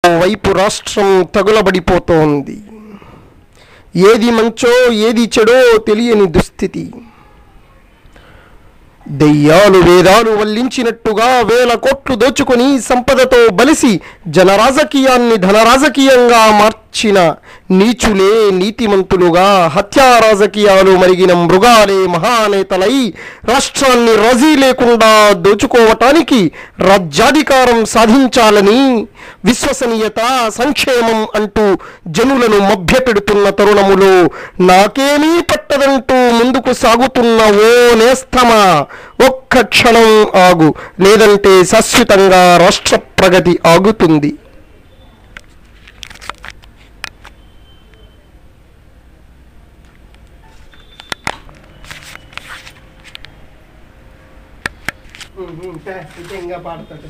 వైపు రాష్ట్రం తగులబడిపోతోంది. ఏది మంచో ఏది చెడో తెలియని దుస్థితి. దెయ్యాలు వేదాలు వల్లించినట్టుగా వేల కోట్లు దోచుకొని సంపదతో బలిసి జనరాజకీయాన్ని ధనరాజకీయంగా మార్చిన నీచులే నీతిమంతులుగా, హత్యా రాజకీయాలు మరిగిన మృగాలే మహానేతలై రాష్ట్రాన్ని రాజీ లేకుండా దోచుకోవటానికి రాజ్యాధికారం సాధించాలని విశ్వసనీయత, సంక్షేమం అంటూ జనులను మభ్యపెడుతున్న తరుణములో నాకేమీ పట్టదంటూ ముందుకు సాగుతున్న ఓ నేస్తమా, ఒక్క క్షణం ఆగు, లేదంటే శాశ్వతంగా రాష్ట్ర ప్రగతి ఆగుతుంది. ఇంకా పాడతాడు.